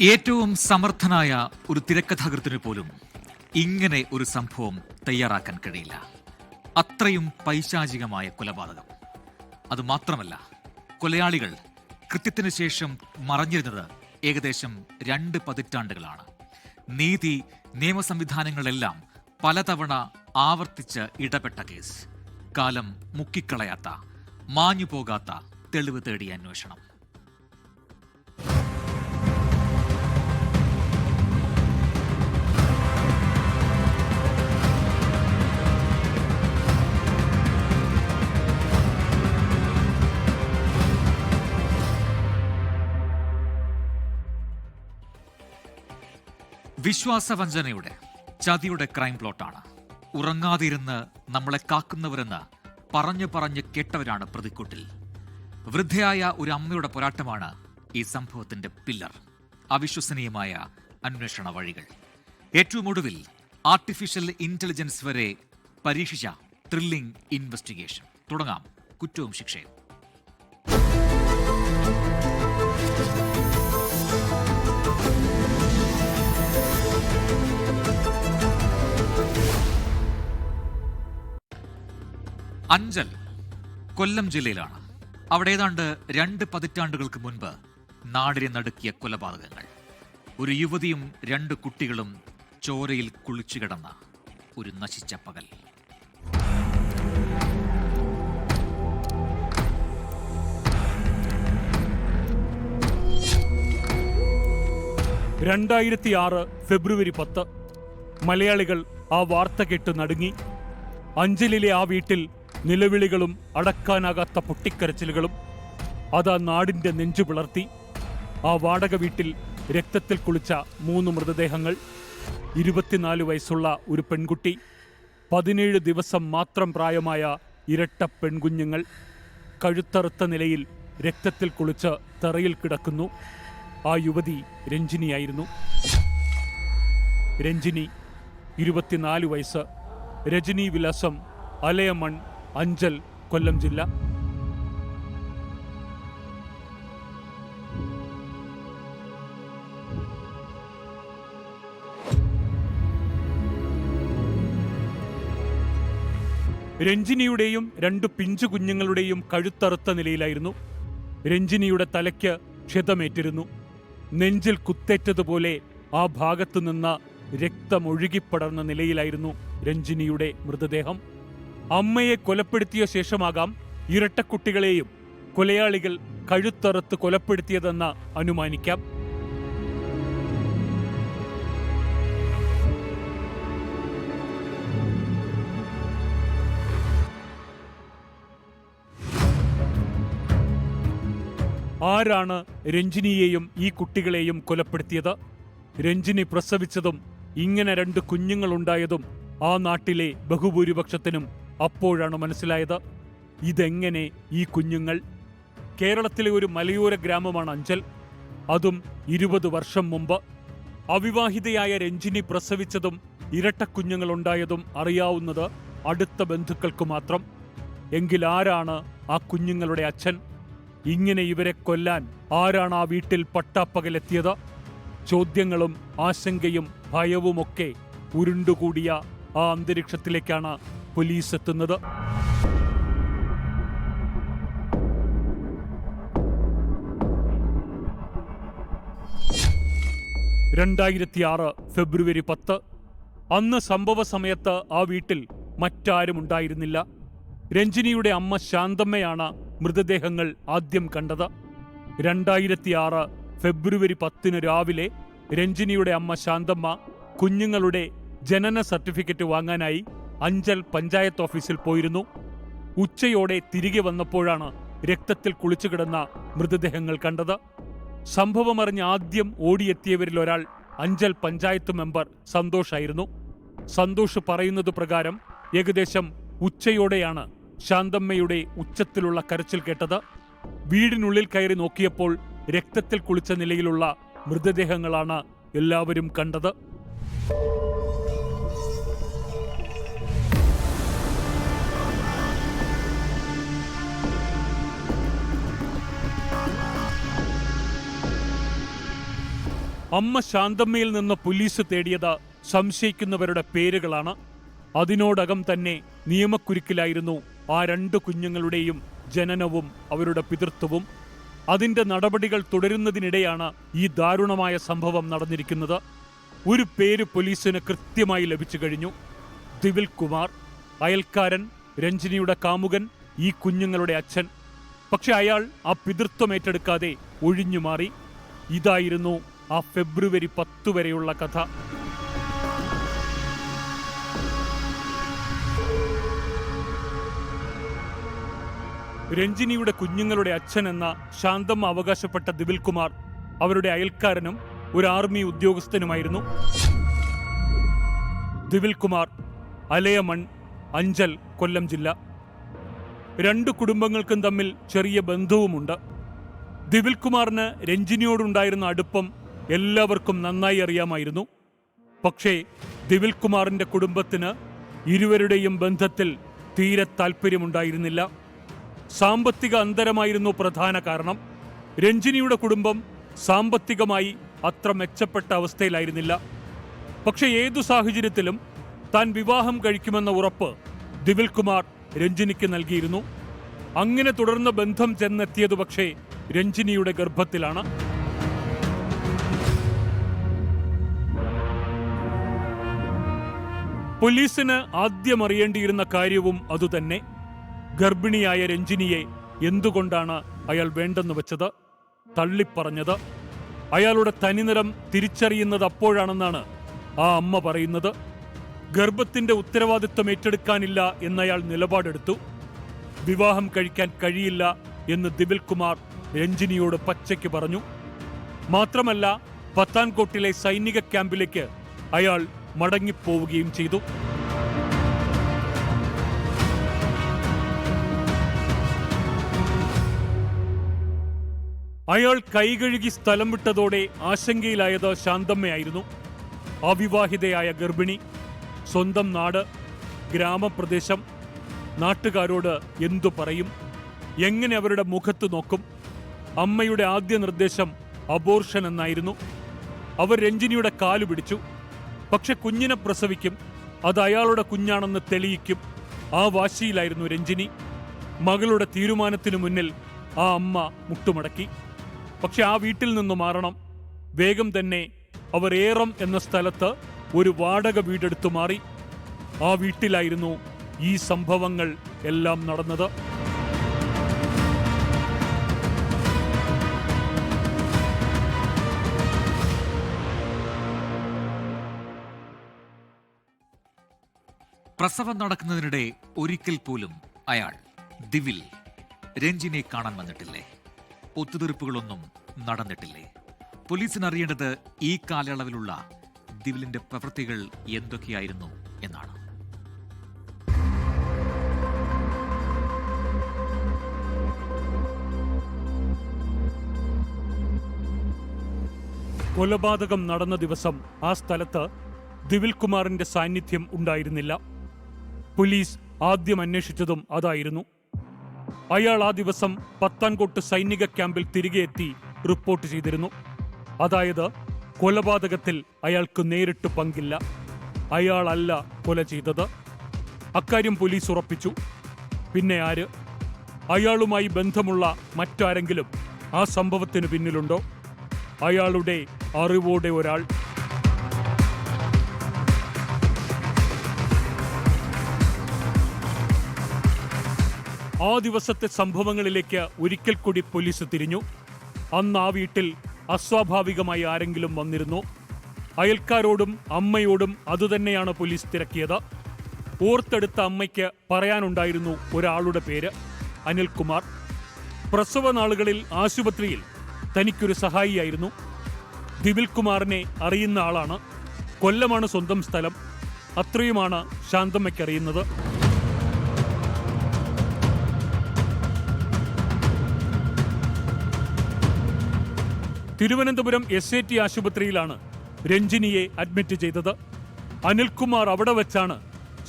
ഏറ്റവും സമർത്ഥനായ ഒരു തിരക്കഥാകൃത്തിന് പോലും ഇങ്ങനെ ഒരു സംഭവം തയ്യാറാക്കാൻ കഴിയില്ല. അത്രയും പൈശാചികമായ കൊലപാതകം. അതുമാത്രമല്ല, കൊലയാളികൾ കൃത്യത്തിനു ശേഷം മറഞ്ഞിരുന്നത് ഏകദേശം 2 പതിറ്റാണ്ടുകളാണ്. നീതി നിയമസംവിധാനങ്ങളെല്ലാം പലതവണ ആവർത്തിച്ച് ഇടപെട്ട കേസ്. കാലം മുക്കിക്കളയാത്ത, മാഞ്ഞുപോകാത്ത തെളിവ് തേടിയ അന്വേഷണം. വിശ്വാസവഞ്ചനയുടെ, ചതിയുടെ ക്രൈം പ്ലോട്ടാണ്. ഉറങ്ങാതിരുന്ന് നമ്മളെ കാക്കുന്നവരെന്ന് പറഞ്ഞു കേട്ടവരാണ് പ്രതിക്കൂട്ടിൽ. വൃദ്ധയായ ഒരു അമ്മയുടെ പോരാട്ടമാണ് ഈ സംഭവത്തിന്റെ പില്ലർ. അവിശ്വസനീയമായ അന്വേഷണ വഴികൾ. ഏറ്റവും ഒടുവിൽ ആർട്ടിഫിഷ്യൽ ഇന്റലിജൻസ് വരെ പരീക്ഷിച്ച ത്രില്ലിംഗ് ഇൻവെസ്റ്റിഗേഷൻ. തുടങ്ങാം കുറ്റവും ശിക്ഷയും. അഞ്ചൽ കൊല്ലം ജില്ലയിലാണ്. അവിടെ ഏതാണ്ട് 2 പതിറ്റാണ്ടുകൾക്ക് മുൻപ് നാടിനെ നടുക്കിയ കൊലപാതകങ്ങൾ. ഒരു യുവതിയും 2 കുട്ടികളും ചോരയിൽ കുളിച്ചു കിടന്ന ഒരു നശിച്ച പകൽ. ഫെബ്രുവരി 10 മലയാളികൾ ആ വാർത്ത കേട്ട് നടുങ്ങി. അഞ്ചലിലെ ആ വീട്ടിൽ നിലവിളികളും അടക്കാനാകാത്ത പൊട്ടിക്കരച്ചിലുകളും അതാ നാടിന്റെ നെഞ്ചു പിളർത്തി. ആ വാടക വീട്ടിൽ രക്തത്തിൽ കുളിച്ച 3 മൃതദേഹങ്ങൾ. 24 വയസ്സുള്ള ഒരു പെൺകുട്ടി, 17 ദിവസം മാത്രം പ്രായമായ ഇരട്ട പെൺകുഞ്ഞുങ്ങൾ. കഴുത്തറുത്ത നിലയിൽ രക്തത്തിൽ കുളിച്ച് തറയിൽ കിടക്കുന്നു. ആ യുവതി രഞ്ജിനിയായിരുന്നു. രഞ്ജിനി 24 വയസ്സ്. രജനി വിലാസം അലയമൺ, അഞ്ചൽ, കൊല്ലം ജില്ല. രഞ്ജിനിയുടെയും 2 പിഞ്ചു കുഞ്ഞുങ്ങളുടെയും കഴുത്തറുത്ത നിലയിലായിരുന്നു. രഞ്ജിനിയുടെ തലയ്ക്ക് ക്ഷതമേറ്റിരുന്നു. നെഞ്ചിൽ കുത്തേറ്റതുപോലെ ആ ഭാഗത്തു നിന്ന് രക്തമൊഴുകിപ്പടർന്ന നിലയിലായിരുന്നു രഞ്ജിനിയുടെ മൃതദേഹം. അമ്മയെ കൊലപ്പെടുത്തിയ ശേഷമാകാം ഇരട്ടക്കുട്ടികളെയും കൊലയാളികൾ കഴുത്തറുത്ത് കൊലപ്പെടുത്തിയതെന്ന് അനുമാനിക്കാം. ആരാണ് രഞ്ജിനിയെയും ഈ കുട്ടികളെയും കൊലപ്പെടുത്തിയത്? രഞ്ജിനി പ്രസവിച്ചതും ഇങ്ങനെ 2 കുഞ്ഞുങ്ങളുണ്ടായതും ആ നാട്ടിലെ ബഹുഭൂരിപക്ഷത്തിനും അപ്പോഴാണ് മനസ്സിലായത്. ഇതെങ്ങനെ ഈ കുഞ്ഞുങ്ങൾ? കേരളത്തിലെ ഒരു മലയോര ഗ്രാമമാണ് അഞ്ചൽ. അതും 20 വർഷം മുമ്പ്. അവിവാഹിതയായ രഞ്ജിനി പ്രസവിച്ചതും ഇരട്ടക്കുഞ്ഞുങ്ങളുണ്ടായതും അറിയാവുന്നത് അടുത്ത ബന്ധുക്കൾക്ക് മാത്രം. എങ്കിൽ ആരാണ് ആ കുഞ്ഞുങ്ങളുടെ അച്ഛൻ? ഇങ്ങനെ ഇവരെ കൊല്ലാൻ ആരാണ് ആ വീട്ടിൽ പട്ടാപ്പകലെത്തിയത്? ചോദ്യങ്ങളും ആശങ്കയും ഭയവുമൊക്കെ ഉരുണ്ടുകൂടിയ ആ അന്തരീക്ഷത്തിലേക്കാണ് പോലീസ് എത്തുന്നത്. 2006 ഫെബ്രുവരി 10. അന്ന് സംഭവ സമയത്ത് ആ വീട്ടിൽ മറ്റാരും ഉണ്ടായിരുന്നില്ല. രഞ്ജിനിയുടെ അമ്മ ശാന്തമ്മയാണ് മൃതദേഹങ്ങൾ ആദ്യം കണ്ടത്. 2006 ഫെബ്രുവരി 10 രാവിലെ രഞ്ജിനിയുടെ അമ്മ ശാന്തമ്മ കുഞ്ഞുങ്ങളുടെ ജനന സർട്ടിഫിക്കറ്റ് വാങ്ങാനായി അഞ്ചൽ പഞ്ചായത്ത് ഓഫീസിൽ പോയിരുന്നു. ഉച്ചയോടെ തിരികെ വന്നപ്പോഴാണ് രക്തത്തിൽ കുളിച്ചു കിടന്ന മൃതദേഹങ്ങൾ കണ്ടത്. സംഭവമറിഞ്ഞ് ആദ്യം ഓടിയെത്തിയവരിൽ ഒരാൾ അഞ്ചൽ പഞ്ചായത്ത് മെമ്പർ സന്തോഷായിരുന്നു. സന്തോഷ് പറയുന്നത് പ്രകാരം ഏകദേശം ഉച്ചയോടെയാണ് ശാന്തമ്മയുടെ ഉച്ചത്തിലുള്ള കരച്ചിൽ കേട്ടത്. വീടിനുള്ളിൽ കയറി നോക്കിയപ്പോൾ രക്തത്തിൽ കുളിച്ച നിലയിലുള്ള മൃതദേഹങ്ങളാണ് എല്ലാവരും കണ്ടത്. അമ്മ ശാന്തമ്മയിൽ നിന്ന് പോലീസ് തേടിയത് സംശയിക്കുന്നവരുടെ പേരുകളാണ്. അതിനോടകം തന്നെ നിയമക്കുരുക്കിലായിരുന്നു ആ 2 കുഞ്ഞുങ്ങളുടെയും ജനനവും അവരുടെ പിതൃത്വവും. അതിന്റെ നടപടികൾ തുടരുന്നതിനിടെയാണ് ഈ ദാരുണമായ സംഭവം നടന്നിരിക്കുന്നത്. ഒരു പേര് പോലീസിന് കൃത്യമായി ലഭിച്ചു കഴിഞ്ഞു: ദിവിൽ കുമാർ. അയൽക്കാരൻ, രഞ്ജിനിയുടെ കാമുകൻ, ഈ കുഞ്ഞുങ്ങളുടെ അച്ഛൻ. പക്ഷെ അയാൾ ആ പിതൃത്വം ഏറ്റെടുക്കാതെ ഒഴിഞ്ഞുമാറി. ഇതായിരുന്നു ആ ഫെബ്രുവരി 10 വരെയുള്ള കഥ. രഞ്ജിനിയുടെ കുഞ്ഞുങ്ങളുടെ അച്ഛൻ എന്ന ശാന്തമ്മ അവകാശപ്പെട്ട ദിവിൽ കുമാർ അവരുടെ അയൽക്കാരനും ഒരു ആർമി ഉദ്യോഗസ്ഥനുമായിരുന്നു. ദിവിൽ കുമാർ, അലയമൺ, അഞ്ചൽ, കൊല്ലം ജില്ല. 2 കുടുംബങ്ങൾക്കും തമ്മിൽ ചെറിയ ബന്ധവുമുണ്ട്. ദിവിൽ കുമാറിന് രഞ്ജിനിയോടുണ്ടായിരുന്ന അടുപ്പം എല്ലാവർക്കും നന്നായി അറിയാമായിരുന്നു. പക്ഷേ ദിവിൽ കുമാറിന്റെ കുടുംബത്തിന് ഇരുവരുടെയും ബന്ധത്തിൽ തീരെ താല്പര്യമുണ്ടായിരുന്നില്ല. സാമ്പത്തിക അന്തരമായിരുന്നു പ്രധാന കാരണം. രഞ്ജിനിയുടെ കുടുംബം സാമ്പത്തികമായി അത്ര മെച്ചപ്പെട്ട അവസ്ഥയിലായിരുന്നില്ല. പക്ഷെ ഏതു സാഹചര്യത്തിലും താൻ വിവാഹം കഴിക്കുമെന്ന ഉറപ്പ് ദിവിൽ കുമാർ രഞ്ജിനിക്ക് നൽകിയിരുന്നു. അങ്ങനെ തുടർന്ന ബന്ധം ചെന്നെത്തിയതു പക്ഷേ രഞ്ജിനിയുടെ ഗർഭത്തിലാണ്. പോലീസിന് ആദ്യം അറിയേണ്ടിയിരുന്ന കാര്യവും അതുതന്നെ. ഗർഭിണിയായ രഞ്ജിനിയെ എന്തുകൊണ്ടാണ് അയാൾ വേണ്ടെന്ന് വെച്ചത്, തള്ളിപ്പറഞ്ഞത്? അയാളുടെ തനിനിറം തിരിച്ചറിയുന്നത് അപ്പോഴാണെന്നാണ് ആ അമ്മ പറയുന്നത്. ഗർഭത്തിന്റെ ഉത്തരവാദിത്വം ഏറ്റെടുക്കാനില്ല എന്നയാൾ നിലപാടെടുത്തു. വിവാഹം കഴിക്കാൻ കഴിയില്ല എന്ന് ദിവിൽ കുമാർ രഞ്ജിനിയോട് പച്ചയ്ക്ക് പറഞ്ഞു. മാത്രമല്ല, പത്താൻകോട്ടിലെ സൈനിക ക്യാമ്പിലേക്ക് അയാൾ മടങ്ങിപ്പോവുകയും ചെയ്തു. അയാൾ കൈകഴുകി സ്ഥലം വിട്ടതോടെ ആശങ്കയിലായത് ശാന്തമ്മയായിരുന്നു. അവിവാഹിതയായ ഗർഭിണി, സ്വന്തം നാട്, ഗ്രാമപ്രദേശം. നാട്ടുകാരോട് എന്തു പറയും? എങ്ങനെ അവരുടെ മുഖത്ത് നോക്കും? അമ്മയുടെ ആദ്യ നിർദ്ദേശം അബോർഷൻ എന്നായിരുന്നു. അവർ രഞ്ജിനിയുടെ കാലു പിടിച്ചു. പക്ഷെ കുഞ്ഞിനെ പ്രസവിക്കും, അത് അയാളുടെ കുഞ്ഞാണെന്ന് തെളിയിക്കും. ആ വാശിയിലായിരുന്നു രഞ്ജിനി. മകളുടെ തീരുമാനത്തിനു മുന്നിൽ ആ അമ്മ മുട്ടുമടക്കി. പക്ഷെ ആ വീട്ടിൽ നിന്ന് മാറണം. വേഗം തന്നെ അവർ ഏറം എന്ന സ്ഥലത്ത് ഒരു വാടക വീടെടുത്തു മാറി. ആ വീട്ടിലായിരുന്നു ഈ സംഭവങ്ങൾ എല്ലാം നടന്നത്. പ്രസവം നടക്കുന്നതിനിടെ ഒരിക്കൽ പോലും അയാൾ ദിവിൽ രഞ്ജിനെ കാണാൻ വന്നിട്ടില്ലേ? ഒത്തുതീർപ്പുകളൊന്നും നടന്നിട്ടില്ലേ? പോലീസിന് അറിയേണ്ടത് ഈ കാലയളവിലുള്ള ദിവിലിന്റെ പ്രവൃത്തികൾ എന്തൊക്കെയായിരുന്നു എന്നാണ്. കൊലപാതകം നടന്ന ദിവസം ആ സ്ഥലത്ത് ദിവിൽ കുമാറിന്റെ സാന്നിധ്യം ഉണ്ടായിരുന്നില്ല. പോലീസ് ആദ്യം അന്വേഷിച്ചതും അതായിരുന്നു. അയാൾ ആ ദിവസം പത്താൻകോട്ട് സൈനിക ക്യാമ്പിൽ തിരികെ എത്തി റിപ്പോർട്ട് ചെയ്തിരുന്നു. അതായത്, കൊലപാതകത്തിൽ അയാൾക്ക് നേരിട്ട് പങ്കില്ല. അയാളല്ല കൊല ചെയ്തത്. അക്കാര്യം പോലീസ് ഉറപ്പിച്ചു. പിന്നെ ആര്? അയാളുമായി ബന്ധമുള്ള മറ്റാരെങ്കിലും ആ സംഭവത്തിന് പിന്നിലുണ്ടോ? അയാളുടെ അറിവോടെ ഒരാൾ. ആ ദിവസത്തെ സംഭവങ്ങളിലേക്ക് ഒരിക്കൽ കൂടി പോലീസ് തിരിഞ്ഞു. അന്ന് ആ വീട്ടിൽ അസ്വാഭാവികമായി ആരെങ്കിലും വന്നിരുന്നു. അയൽക്കാരോടും അമ്മയോടും അതുതന്നെയാണ് പോലീസ് തിരക്കിയത്. ഓർത്തെടുത്ത അമ്മയ്ക്ക് പറയാനുണ്ടായിരുന്നു ഒരാളുടെ പേര്: അനിൽകുമാർ. പ്രസവ നാളുകളിൽ ആശുപത്രിയിൽ തനിക്കൊരു സഹായിയായിരുന്നു. ദിവിൽ കുമാറിനെ അറിയുന്ന ആളാണ്. കൊല്ലമാണ് സ്വന്തം സ്ഥലം. അത്രയുമാണ് ശാന്തമ്മയ്ക്കറിയുന്നത്. തിരുവനന്തപുരം SAT ആശുപത്രിയിലാണ് രഞ്ജിനിയെ അഡ്മിറ്റ് ചെയ്തത്. അനിൽകുമാർ അവിടെ വെച്ചാണ്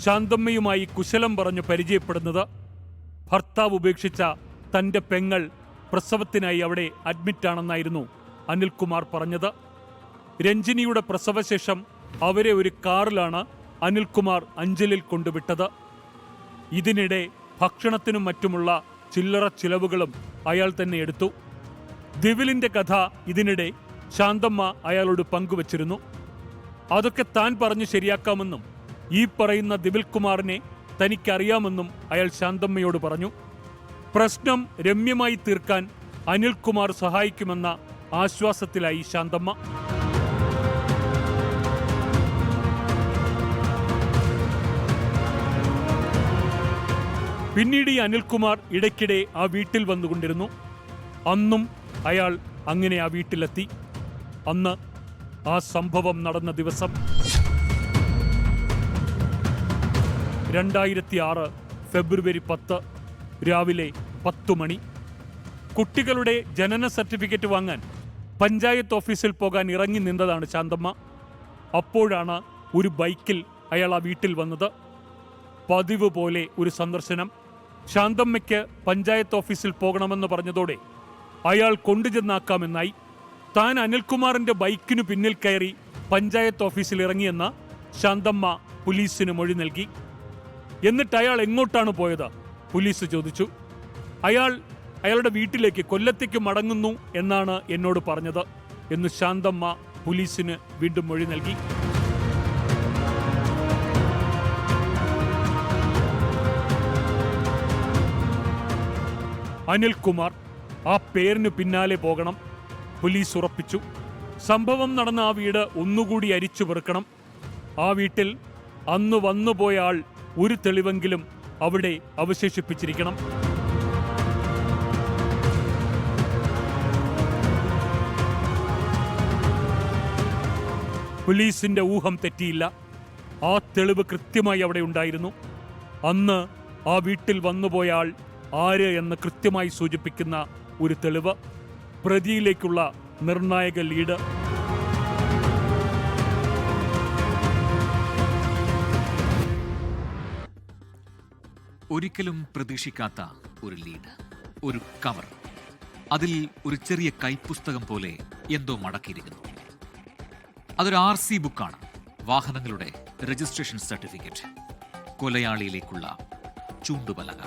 ശാന്തമ്മയുമായി കുശലം പറഞ്ഞ് പരിചയപ്പെടുന്നത്. ഭർത്താവ് ഉപേക്ഷിച്ച തന്റെ പെങ്ങൾ പ്രസവത്തിനായി അവിടെ അഡ്മിറ്റാണെന്നായിരുന്നു അനിൽകുമാർ പറഞ്ഞത്. രഞ്ജിനിയുടെ പ്രസവശേഷം അവരെ ഒരു കാറിലാണ് അനിൽകുമാർ അഞ്ചലിൽ കൊണ്ടുവിട്ടത്. ഇതിനിടെ ഭക്ഷണത്തിനും മറ്റുമുള്ള ചില്ലറ ചിലവുകളും അയാൾ തന്നെ എടുത്തു. ദിവിലിന്റെ കഥ ഇതിനിടെ ശാന്തമ്മ അയാളോട് പങ്കുവച്ചിരുന്നു. അതൊക്കെ താൻ പറഞ്ഞ് ശരിയാക്കാമെന്നും ഈ പറയുന്ന ദിവിൽ കുമാറിനെ തനിക്കറിയാമെന്നും അയാൾ ശാന്തമ്മയോട് പറഞ്ഞു. പ്രശ്നം രമ്യമായി തീർക്കാൻ അനിൽകുമാർ സഹായിക്കുമെന്ന ആശ്വാസത്തിലായി ശാന്തമ്മ. പിന്നീട് ഈ അനിൽകുമാർ ഇടയ്ക്കിടെ ആ വീട്ടിൽ വന്നുകൊണ്ടിരുന്നു. അന്നും അയാൾ അങ്ങനെ ആ വീട്ടിലെത്തി. അന്ന് ആ സംഭവം നടന്ന ദിവസം 2006 ഫെബ്രുവരി 10 രാവിലെ 10 മണി. കുട്ടികളുടെ ജനന സർട്ടിഫിക്കറ്റ് വാങ്ങാൻ പഞ്ചായത്ത് ഓഫീസിൽ പോകാൻ ഇറങ്ങി നിന്നതാണ് ശാന്തമ്മ. അപ്പോഴാണ് ഒരു ബൈക്കിൽ അയാൾ ആ വീട്ടിൽ വന്നത്. പതിവ് പോലെ ഒരു സന്ദർശനം. ശാന്തമ്മയ്ക്ക് പഞ്ചായത്ത് ഓഫീസിൽ പോകണമെന്ന് പറഞ്ഞതോടെ അയാൾ കൊണ്ടുചെന്നാക്കാമെന്നായി. താൻ അനിൽകുമാറിന്റെ ബൈക്കിനു പിന്നിൽ കയറി പഞ്ചായത്ത് ഓഫീസിൽ ഇറങ്ങിയെന്ന് ശാന്തമ്മ പോലീസിന് മൊഴി നൽകി. എന്നിട്ട് അയാൾ എങ്ങോട്ടാണ് പോയത്? പോലീസ് ചോദിച്ചു. അയാളുടെ വീട്ടിലേക്ക്, കൊല്ലത്തേക്ക് മടങ്ങുന്നു എന്നാണ് എന്നോട് പറഞ്ഞത് എന്ന് ശാന്തമ്മ പോലീസിന് വീണ്ടും മൊഴി നൽകി. അനിൽകുമാർ, ആ പേരിന് പിന്നാലെ പോകണം. പോലീസ് ഉറപ്പിച്ചു. സംഭവം നടന്ന ആ വീട് ഒന്നുകൂടി അരിച്ചു പെറുക്കണം. ആ വീട്ടിൽ അന്ന് വന്നുപോയ ആൾ ഒരു തെളിവെങ്കിലും അവിടെ അവശേഷിപ്പിച്ചിരിക്കണം. പോലീസിന്റെ ഊഹം തെറ്റിയില്ല. ആ തെളിവ് കൃത്യമായി അവിടെ ഉണ്ടായിരുന്നു. അന്ന് ആ വീട്ടിൽ വന്നുപോയ ആൾ ആര് എന്ന് കൃത്യമായി സൂചിപ്പിക്കുന്ന ഒരു തെളിവ്. പ്രതിയിലേക്കുള്ള നിർണായക ലീഡ്. ഒരിക്കലും പ്രതീക്ഷിക്കാത്ത ഒരു ലീഡ്, ഒരു കവർ. അതിൽ ഒരു ചെറിയ കൈപ്പുസ്തകം പോലെ എന്തോ മടക്കിയിരിക്കുന്നു. അതൊരു RC ബുക്കാണ്. വാഹനങ്ങളുടെ രജിസ്ട്രേഷൻ സർട്ടിഫിക്കറ്റ്. കൊലയാളിയിലേക്കുള്ള ചൂണ്ടുപലക.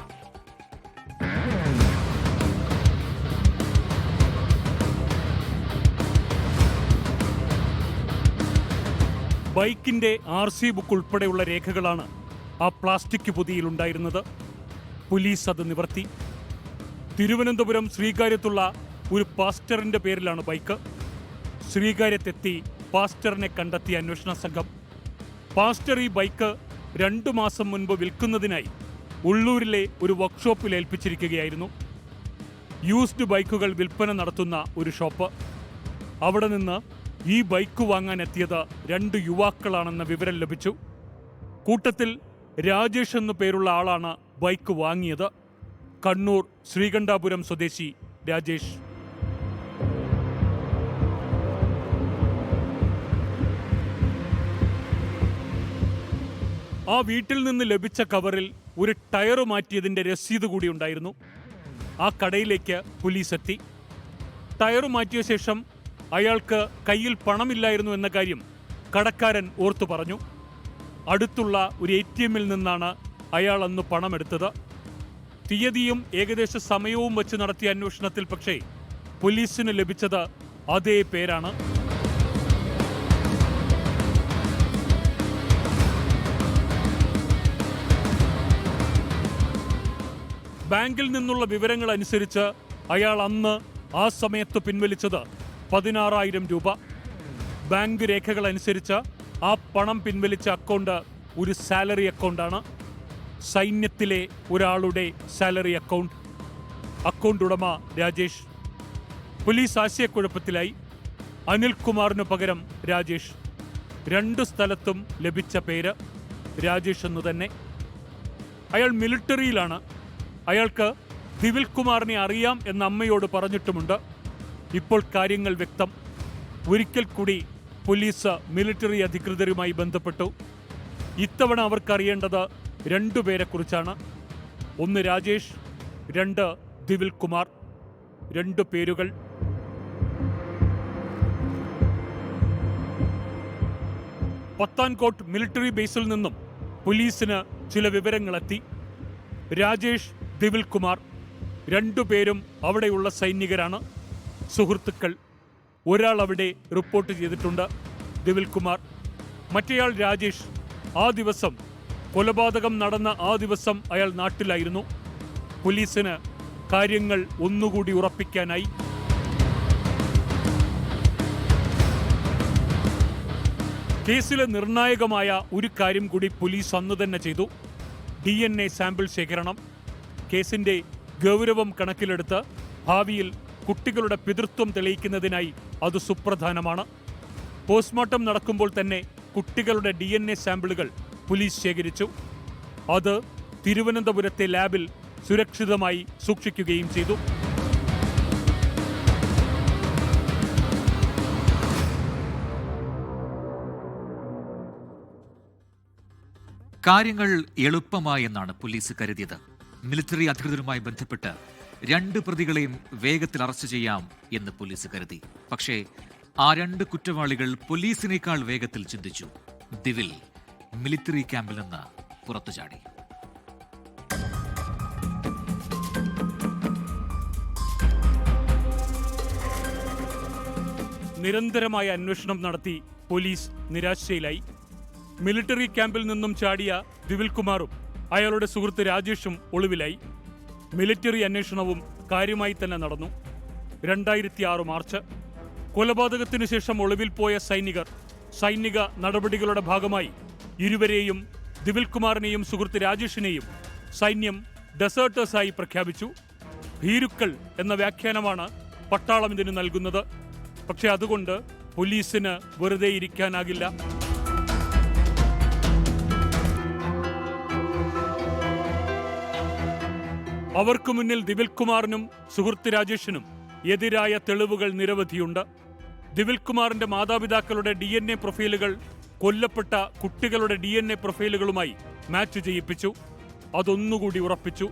ബൈക്കിന്റെ RC ബുക്ക് ഉൾപ്പെടെയുള്ള രേഖകളാണ് ആ പ്ലാസ്റ്റിക് പൊതിയിലുണ്ടായിരുന്നത്. പോലീസ് അത് നിവർത്തി. തിരുവനന്തപുരം ശ്രീകാര്യത്തുള്ള ഒരു പാസ്റ്ററിന്റെ പേരിലാണ് ബൈക്ക്. ശ്രീകാര്യത്തെത്തി പാസ്റ്ററിനെ കണ്ടെത്തിയ അന്വേഷണ സംഘം. പാസ്റ്റർ ഈ ബൈക്ക് 2 മാസം മുൻപ് വിൽക്കുന്നതിനായി ഉള്ളൂരിലെ ഒരു വർക്ക്ഷോപ്പിൽ ഏൽപ്പിച്ചിരിക്കുകയായിരുന്നു. യൂസ്ഡ് ബൈക്കുകൾ വിൽപ്പന നടത്തുന്ന ഒരു ഷോപ്പ്. അവിടെ നിന്ന് ഈ ബൈക്ക് വാങ്ങാൻ എത്തിയത് 2 യുവാക്കളാണെന്ന വിവരം ലഭിച്ചു. കൂട്ടത്തിൽ രാജേഷ് എന്നു പേരുള്ള ആളാണ് ബൈക്ക് വാങ്ങിയത്. കണ്ണൂർ ശ്രീകണ്ഠാപുരം സ്വദേശി രാജേഷ്. ആ വീട്ടിൽ നിന്ന് ലഭിച്ച കവറിൽ ഒരു ടയർ മാറ്റിയതിന്റെ രസീത് കൂടി ഉണ്ടായിരുന്നു. ആ കടയിലേക്ക് പോലീസ് എത്തി. ടയർ മാറ്റിയ ശേഷം അയാൾക്ക് കയ്യിൽ പണമില്ലായിരുന്നു എന്ന കാര്യം കടക്കാരൻ ഓർത്തു പറഞ്ഞു. അടുത്തുള്ള ഒരു ATM-ൽ നിന്നാണ് അയാൾ അന്ന് പണമെടുത്തത്. തീയതിയും ഏകദേശ സമയവും വെച്ച് നടത്തിയ അന്വേഷണത്തിൽ പക്ഷേ പോലീസിന് ലഭിച്ചത് അതേ പേരാണ്. ബാങ്കിൽ നിന്നുള്ള വിവരങ്ങൾ അനുസരിച്ച് അയാൾ അന്ന് ആ സമയത്ത് പിൻവലിച്ചത് 16,000 രൂപ. ബാങ്ക് രേഖകൾ അനുസരിച്ച് ആ പണം പിൻവലിച്ച അക്കൗണ്ട് ഒരു സാലറി അക്കൗണ്ടാണ്. സൈന്യത്തിലെ ഒരാളുടെ സാലറി അക്കൗണ്ട്. അക്കൗണ്ട് ഉടമ രാജേഷ്. പോലീസ് ആശയക്കുഴപ്പത്തിലായി. അനിൽകുമാറിന് പകരം രാജേഷ്. 2 സ്ഥലത്തും ലഭിച്ച പേര് രാജേഷ് എന്ന് തന്നെ. അയാൾ മിലിട്ടറിയിലാണ്. അയാൾക്ക് ദിവിൽ കുമാറിനെ അറിയാം എന്ന് അമ്മയോട് പറഞ്ഞിട്ടുമുണ്ട്. ഇപ്പോൾ കാര്യങ്ങൾ വ്യക്തം. ഒരിക്കൽ കൂടി പോലീസ് മിലിറ്ററി അധികൃതരുമായി ബന്ധപ്പെട്ടു. ഇത്തവണ അവർക്കറിയേണ്ടത് 2 പേരെക്കുറിച്ചാണ്. 1 രാജേഷ്, 2 ദിവിൽ കുമാർ. 2 പേരുകൾ. പത്താൻകോട്ട് മിലിറ്ററി ബേസിൽ നിന്നും പോലീസിന് ചില വിവരങ്ങളെത്തി. രാജേഷ്, ദിവിൽ കുമാർ രണ്ടുപേരും അവിടെയുള്ള സൈനികരാണ്, സുഹൃത്തുക്കൾ. ഒരാൾ അവിടെ റിപ്പോർട്ട് ചെയ്തിട്ടുണ്ട്, ദിവിൽ കുമാർ. മറ്റേയാൾ രാജേഷ്. ആ ദിവസം കൊലപാതകം നടന്ന ആ ദിവസം അയാൾ നാട്ടിലായിരുന്നു. പോലീസിന് കാര്യങ്ങൾ ഒന്നുകൂടി ഉറപ്പിക്കാനായി. കേസിലെ നിർണായകമായ ഒരു കാര്യം കൂടി പോലീസ് അന്ന് തന്നെ ചെയ്തു: DNA സാമ്പിൾ ശേഖരണം. കേസിന്റെ ഗൗരവം കണക്കിലെടുത്ത് ഭാവിയിൽ കുട്ടികളുടെ പിതൃത്വം തെളിയിക്കുന്നതിനായി അത് സുപ്രധാനമാണ്. പോസ്റ്റ്മോർട്ടം നടക്കുമ്പോൾ തന്നെ കുട്ടികളുടെ DNA സാമ്പിളുകൾ പോലീസ് ശേഖരിച്ചു. അത് തിരുവനന്തപുരത്തെ ലാബിൽ സുരക്ഷിതമായി സൂക്ഷിക്കുകയും ചെയ്തു. കാര്യങ്ങൾ എളുപ്പമായി എന്നാണ് പോലീസ് കരുതിയത്. മിലിറ്ററി അധികൃതരുമായി ബന്ധപ്പെട്ട് 2 പ്രതികളെയും വേഗത്തിൽ അറസ്റ്റ് ചെയ്യാം എന്ന് പോലീസ് കരുതി. പക്ഷേ ആ 2 കുറ്റവാളികൾ പോലീസിനേക്കാൾ വേഗത്തിൽ ചിന്തിച്ചു. ദിവിൽ മിലിറ്ററി ക്യാമ്പിൽ നിന്ന് പുറത്തു ചാടി. നിരന്തരമായ അന്വേഷണം നടത്തി പോലീസ് നിരാശയിലായി. മിലിറ്ററി ക്യാമ്പിൽ നിന്നും ചാടിയ ദിവിൽ കുമാറും അയാളുടെ സുഹൃത്ത് രാജേഷും ഒളിവിലായി. മിലിറ്ററി അന്വേഷണവും കാര്യമായി തന്നെ നടന്നു. 2006 മാർച്ച്. കൊലപാതകത്തിനു ശേഷം ഒളിവിൽ പോയ സൈനിക നടപടികളുടെ ഭാഗമായി ഇരുവരെയും, ദിവിൽ കുമാറിനെയും സുഹൃത്ത് രാജേഷിനെയും, സൈന്യം ഡെസേർട്ടേഴ്സായി പ്രഖ്യാപിച്ചു. ഭീരുക്കൾ എന്ന വ്യാഖ്യാനമാണ് പട്ടാളം ഇതിന് നൽകുന്നത്. പക്ഷെ അതുകൊണ്ട് പോലീസിന് വെറുതെ ഇരിക്കാനാകില്ല. അവർക്ക് മുന്നിൽ ദിവിൽ കുമാറിനും സുഹൃത്ത് രാജേഷിനും എതിരായ തെളിവുകൾ നിരവധിയുണ്ട്. ദിവിൽ കുമാറിന്റെ മാതാപിതാക്കളുടെ DNA പ്രൊഫൈലുകൾ കൊല്ലപ്പെട്ട കുട്ടികളുടെ DNA പ്രൊഫൈലുകളുമായി മാച്ച് ചെയ്യിപ്പിച്ചു. അതൊന്നുകൂടി ഉറപ്പിച്ചു.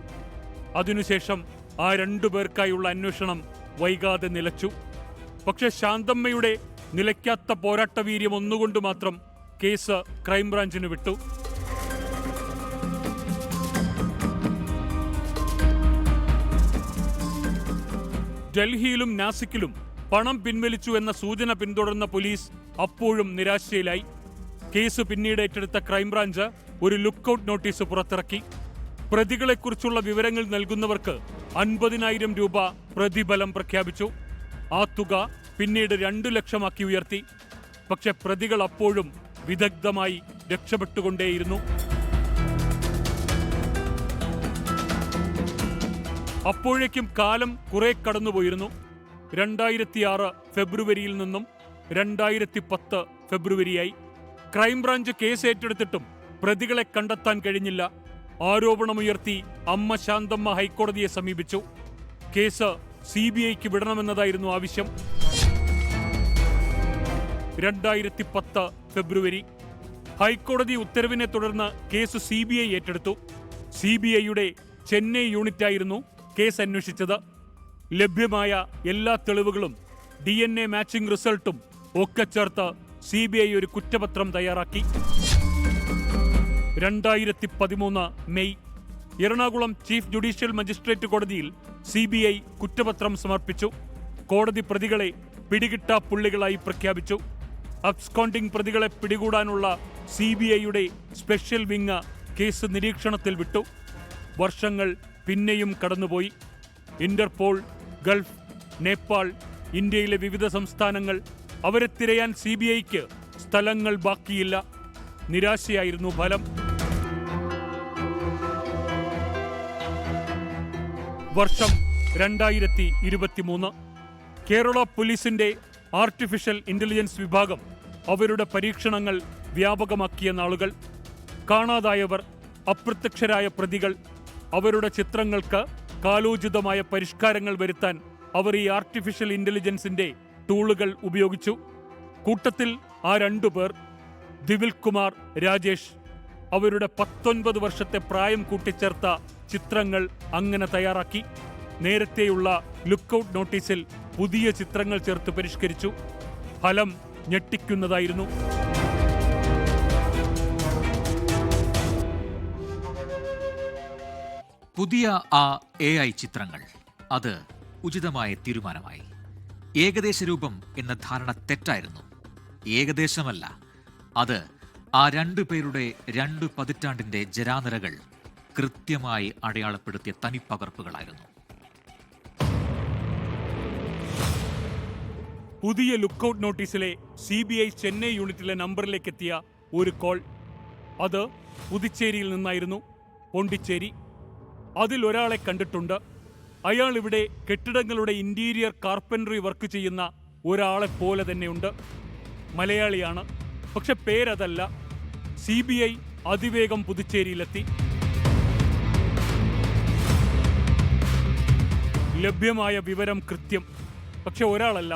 അതിനുശേഷം ആ 2 പേർക്കായുള്ള അന്വേഷണം വൈകാതെ നിലച്ചു. പക്ഷെ ശാന്തമ്മയുടെ നിലയ്ക്കാത്ത പോരാട്ടവീര്യം ഒന്നുകൊണ്ട് മാത്രം കേസ് ക്രൈംബ്രാഞ്ചിന് വിട്ടു. ഡൽഹിയിലും നാസിക്കിലും പണം പിൻവലിച്ചു എന്ന സൂചന പിന്തുടർന്ന പോലീസ് അപ്പോഴും നിരാശയിലായി. കേസ് പിന്നീട് ഏറ്റെടുത്ത ക്രൈംബ്രാഞ്ച് ഒരു ലുക്കൌട്ട് നോട്ടീസ് പുറത്തിറക്കി. പ്രതികളെക്കുറിച്ചുള്ള വിവരങ്ങൾ നൽകുന്നവർക്ക് 50,000 രൂപ പ്രതിഫലം പ്രഖ്യാപിച്ചു. ആ തുക പിന്നീട് 2 ലക്ഷമാക്കി ഉയർത്തി. പക്ഷെ പ്രതികൾ അപ്പോഴും വിദഗ്ധമായി രക്ഷപ്പെട്ടുകൊണ്ടേയിരുന്നു. അപ്പോഴേക്കും കാലം കുറെ കടന്നുപോയിരുന്നു. 2006 ഫെബ്രുവരിയിൽ നിന്നും 2010 ഫെബ്രുവരിയായി. ക്രൈംബ്രാഞ്ച് കേസ് ഏറ്റെടുത്തിട്ടും പ്രതികളെ കണ്ടെത്താൻ കഴിഞ്ഞില്ല. ആരോപണമുയർത്തി അമ്മ ശാന്തമ്മ ഹൈക്കോടതിയെ സമീപിച്ചു. കേസ് CBIക്ക് വിടണമെന്നതായിരുന്നു ആവശ്യം. 2010 ഫെബ്രുവരി. ഹൈക്കോടതി ഉത്തരവിനെ തുടർന്ന് കേസ് CBI ഏറ്റെടുത്തു. CBIയുടെ ചെന്നൈ യൂണിറ്റായിരുന്നു കേസ് അന്വേഷിച്ചത്. ലഭ്യമായ എല്ലാ തെളിവുകളും DNA മാച്ചിംഗ് റിസൾട്ടും ഒക്കെ ചേർത്ത് CBI ഒരു കുറ്റപത്രം തയ്യാറാക്കി. 2013 May. Ernakulam chief judicial magistrate കോടതിയിൽ CBI കുറ്റപത്രം സമർപ്പിച്ചു. കോടതി പ്രതികളെ പിടികിട്ടാപ്പുള്ളികളായി പ്രഖ്യാപിച്ചു. അബ്സ്കോണ്ടിംഗ് പ്രതികളെ പിടികൂടാനുള്ള CBIയുടെ സ്പെഷ്യൽ വിങ് കേസ് നിരീക്ഷണത്തിൽ വിട്ടു. വർഷങ്ങൾ പിന്നെയും കടന്നുപോയി. ഇന്റർപോൾ, ഗൾഫ്, നേപ്പാൾ, ഇന്ത്യയിലെ വിവിധ സംസ്ഥാനങ്ങൾ, അവരെ തിരയാൻ CBIക്ക് സ്ഥലങ്ങൾ ബാക്കിയില്ല. നിരാശയായിരുന്നു ഫലം. വർഷം 2023. കേരള പോലീസിന്റെ ആർട്ടിഫിഷ്യൽ ഇന്റലിജൻസ് വിഭാഗം അവരുടെ പരീക്ഷണങ്ങൾ വ്യാപകമാക്കിയ നാളുകൾ. കാണാതായവർ, അപ്രത്യക്ഷരായ പ്രതികൾ, അവരുടെ ചിത്രങ്ങൾക്ക് കാലോചിതമായ പരിഷ്കാരങ്ങൾ വരുത്താൻ അവർ ഈ ആർട്ടിഫിഷ്യൽ ഇന്റലിജൻസിന്റെ ടൂളുകൾ ഉപയോഗിച്ചു. കൂട്ടത്തിൽ ആ 2 പേർ, ദിവിൽ കുമാർ, രാജേഷ്, അവരുടെ 19 വർഷത്തെ പ്രായം കൂട്ടിച്ചേർത്ത ചിത്രങ്ങൾ അങ്ങനെ തയ്യാറാക്കി. നേരത്തെയുള്ള ലുക്കൌട്ട് നോട്ടീസിൽ പുതിയ ചിത്രങ്ങൾ ചേർത്ത് പരിഷ്കരിച്ചു. ഫലം ഞെട്ടിക്കുന്നതായിരുന്നു. പുതിയ ആ AI ചിത്രങ്ങൾ അത് ഉചിതമായ തീരുമാനമായി. ഏകദേശ രൂപം എന്ന ധാരണ തെറ്റായിരുന്നു. ഏകദേശമല്ല, അത് ആ 2 പേരുടെ 2 പതിറ്റാണ്ടിന്റെ ജരാനരകൾ കൃത്യമായി അടയാളപ്പെടുത്തിയ തനിപ്പകർപ്പുകളായിരുന്നു. പുതിയ ലുക്കൌട്ട് നോട്ടീസിലെ CBI ചെന്നൈ യൂണിറ്റിലെ നമ്പറിലേക്ക് എത്തിയ ഒരു കോൾ, അത് പുതുച്ചേരിയിൽ നിന്നായിരുന്നു, പോണ്ടിച്ചേരി. അതിൽ ഒരാളെ കണ്ടിട്ടുണ്ട്. അയാൾ ഇവിടെ കെട്ടിടങ്ങളുടെ ഇന്റീരിയർ കാർപ്പൻട്രി വർക്ക് ചെയ്യുന്ന ഒരാളെ പോലെ തന്നെയുണ്ട്. മലയാളിയാണ്, പക്ഷെ പേരതല്ല. CBI അതിവേഗം പുതുച്ചേരിയിലെത്തി. ലഭ്യമായ വിവരം കൃത്യം, പക്ഷെ ഒരാളല്ല,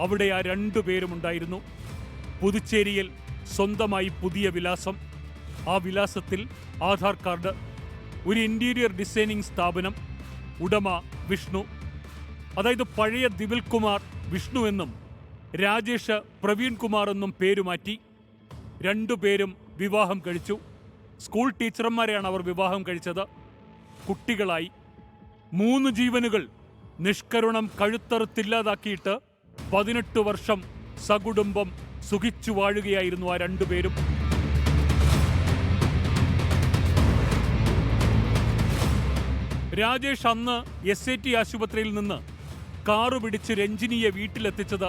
അവിടെ ആ 2 പേരുമുണ്ടായിരുന്നു. പുതുച്ചേരിയിൽ സ്വന്തമായി പുതിയ വിലാസം, ആ വിലാസത്തിൽ ആധാർ കാർഡ്, ഒരു ഇന്റീരിയർ ഡിസൈനിങ് സ്ഥാപനം, ഉടമ വിഷ്ണു. അതായത് പഴയ ദിവിൽ കുമാർ വിഷ്ണു എന്നും രാജേഷ് പ്രവീൺ കുമാർ എന്നും പേരുമാറ്റി. 2 പേരും വിവാഹം കഴിച്ചു. സ്കൂൾ ടീച്ചർമാരെയാണ് അവർ വിവാഹം കഴിച്ചത്. കുട്ടികളായി. 3 ജീവനുകൾ നിഷ്കരുണം കഴുത്തറുത്തില്ലാതാക്കിയിട്ട് 18 വർഷം സകുടുംബം സുഖിച്ചു വാഴുകയായിരുന്നു ആ 2 പേരും. രാജേഷ് അന്ന് SAT ആശുപത്രിയിൽ നിന്ന് കാറ് പിടിച്ച് രഞ്ജിനിയെ വീട്ടിലെത്തിച്ചത്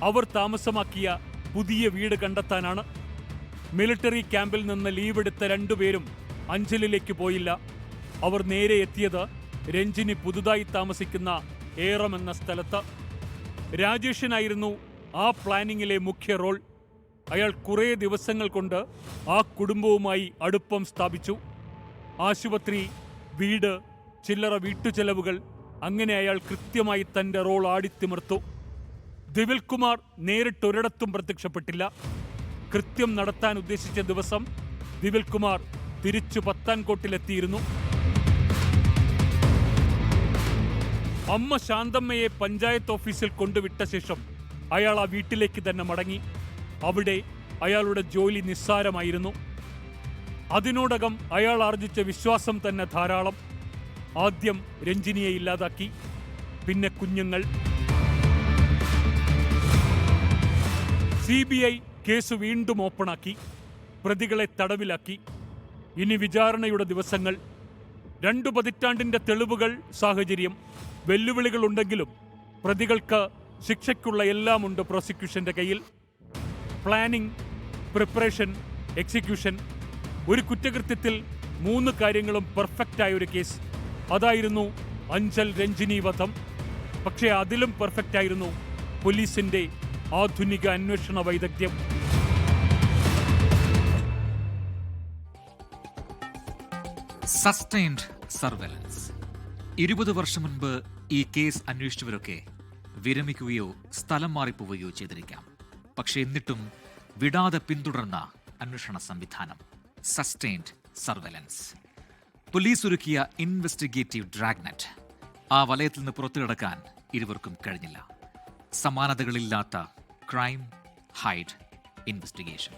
അവർ താമസമാക്കിയ പുതിയ വീട് കണ്ടെത്താനാണ്. മിലിറ്ററി ക്യാമ്പിൽ നിന്ന് ലീവെടുത്ത 2 പേരും അഞ്ചലിലേക്ക് പോയില്ല. അവർ നേരെ എത്തിയത് രഞ്ജിനി പുതുതായി താമസിക്കുന്ന ഏറം എന്ന സ്ഥലത്ത്. രാജേഷിനായിരുന്നു ആ പ്ലാനിങ്ങിലെ മുഖ്യ റോൾ. അയാൾ കുറേ ദിവസങ്ങൾ കൊണ്ട് ആ കുടുംബവുമായി അടുപ്പം സ്ഥാപിച്ചു. ആശുപത്രി, വീട്, ചില്ലറ വീട്ടുചെലവുകൾ, അങ്ങനെ അയാൾ കൃത്യമായി തന്റെ റോൾ ആടിത്തിമിർത്തു. ദിവിൽ കുമാർ നേരിട്ടൊരിടത്തും പ്രത്യക്ഷപ്പെട്ടില്ല. കൃത്യം നടത്താൻ ഉദ്ദേശിച്ച ദിവസം ദിവിൽ കുമാർ തിരിച്ചു പത്താൻകോട്ടിലെത്തിയിരുന്നു. അമ്മ ശാന്തമ്മയെ പഞ്ചായത്ത് ഓഫീസിൽ കൊണ്ടുവിട്ട ശേഷം അയാൾ ആ വീട്ടിലേക്ക് തന്നെ മടങ്ങി. അവിടെ അയാളുടെ ജോലി നിസ്സാരമായിരുന്നു. അതിനോടകം അയാൾ ആർജിച്ച വിശ്വാസം തന്നെ ധാരാളം. ആദ്യം രഞ്ജിനിയെ ഇല്ലാതാക്കി, പിന്നെ കുഞ്ഞുങ്ങൾ. CBI കേസ് വീണ്ടും ഓപ്പണാക്കി, പ്രതികളെ തടവിലാക്കി. ഇനി വിചാരണയുടെ ദിവസങ്ങൾ. 2 പതിറ്റാണ്ടിന്റെ തെളിവുകൾ, സാഹചര്യം, വെല്ലുവിളികളുണ്ടെങ്കിലും പ്രതികൾക്ക് ശിക്ഷയ്ക്കുള്ള എല്ലാമുണ്ട് പ്രോസിക്യൂഷന്റെ കയ്യിൽ. Planning, preparation, execution. ഒരു കുറ്റകൃത്യത്തിൽ 3 കാര്യങ്ങളും പെർഫെക്റ്റായ ഒരു കേസ്. അതായിരുന്നു അഞ്ചൽ രഞ്ജിനി വധം. പക്ഷേ അതിലും പെർഫെക്റ്റായിരുന്നു പോലീസിന്റെ ആധുനിക അന്വേഷണ വൈദഗ്ധ്യം. Sustained surveillance. 20 വർഷം മുൻപ് ഈ കേസ് അന്വേഷിച്ചവരൊക്കെ വിരമിക്കുകയോ സ്ഥലം മാറിപ്പോവുകയോ ചെയ്തിരിക്കാം. പക്ഷെ എന്നിട്ടും വിടാതെ പിന്തുടർന്ന അന്വേഷണ സംവിധാനം സസ്റ്റൈൻഡ് സർവൈലൻസ്. പോലീസ് ഒരുക്കിയ ഇൻവെസ്റ്റിഗേറ്റീവ് ഡ്രാഗ്നെറ്റ്. ആ വലയത്തിൽ നിന്ന് പുറത്തു കിടക്കാൻ ഇരുവർക്കും കഴിഞ്ഞില്ല. സമാനതകളില്ലാത്ത ക്രൈം, ഹൈഡ്, ഇൻവെസ്റ്റിഗേഷൻ.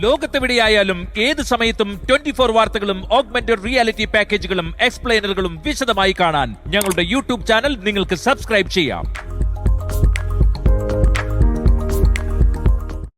ലോകത്തെവിടെയായാലും ഏത് സമയത്തും 24 വാർത്തകളും ഓഗ്മെന്റഡ് റിയാലിറ്റി പാക്കേജുകളും എക്സ്പ്ലെയിനറുകളും വിശദമായി കാണാൻ ഞങ്ങളുടെ YouTube ചാനൽ നിങ്ങൾക്ക് സബ്സ്ക്രൈബ് ചെയ്യാം.